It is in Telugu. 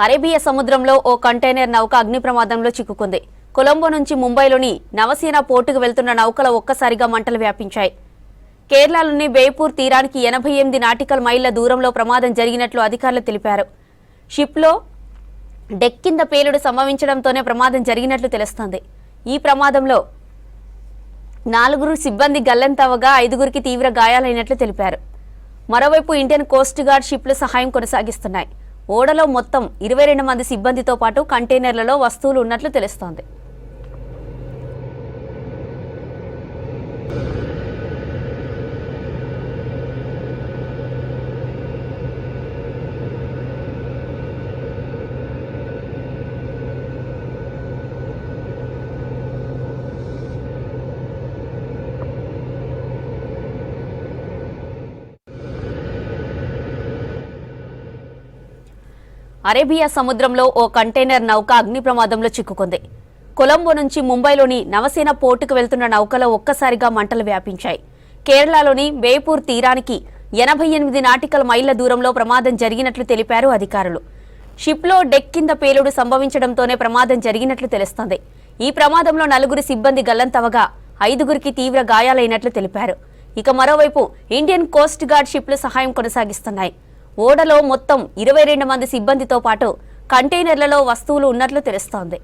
అరేబియా సముద్రంలో ఓ కంటైనర్ నౌక అగ్ని ప్రమాదంలో చిక్కుకుంది. కొలంబో నుంచి ముంబైలోని నవసేన పోర్టుకు వెళ్తున్న నౌకల ఒక్కసారిగా మంటలు వ్యాపించాయి. కేరళలోని బేపూర్ తీరానికి 88 నాటికల్ మైళ్ల దూరంలో ప్రమాదం జరిగినట్లు అధికారులు తెలిపారు. షిప్లో డెక్ కింద పేలుడు సంభవించడంతోనే ప్రమాదం జరిగినట్లు తెలుస్తోంది. ఈ ప్రమాదంలో 4 సిబ్బంది గల్లంతవగా 5గురికి తీవ్ర గాయాలైనట్లు తెలిపారు. మరోవైపు ఇండియన్ కోస్ట్ గార్డ్ షిప్లు సహాయం కొనసాగిస్తున్నాయి. ఓడలో మొత్తం 22 మంది సిబ్బందితో పాటు కంటైనర్లలో వస్తువులు ఉన్నట్లు తెలుస్తోంది. అరేబియా సముద్రంలో ఓ కంటైనర్ నౌక అగ్ని ప్రమాదంలో చిక్కుకుంది. కొలంబో నుంచి ముంబైలోని నవసేన పోర్టుకు వెళ్తున్న నౌకలో ఒక్కసారిగా మంటలు వ్యాపించాయి. కేరళలోని బేపూర్ తీరానికి 88 నాటికల్ మైళ్ల దూరంలో ప్రమాదం జరిగినట్లు తెలిపారు అధికారులు. షిప్లో డెక్ కింద పేలుడు సంభవించడంతోనే ప్రమాదం జరిగినట్లు తెలుస్తోంది. ఈ ప్రమాదంలో 4 సిబ్బంది గల్లంతవగా 5గురికి తీవ్ర గాయాలైనట్లు తెలిపారు. ఇక మరోవైపు ఇండియన్ కోస్ట్ గార్డ్ షిప్లు సహాయం కొనసాగిస్తున్నాయి. ఓడలో మొత్తం 22 మంది సిబ్బందితో పాటు కంటైనర్లలో వస్తువులు ఉన్నట్లు తెలుస్తోంది.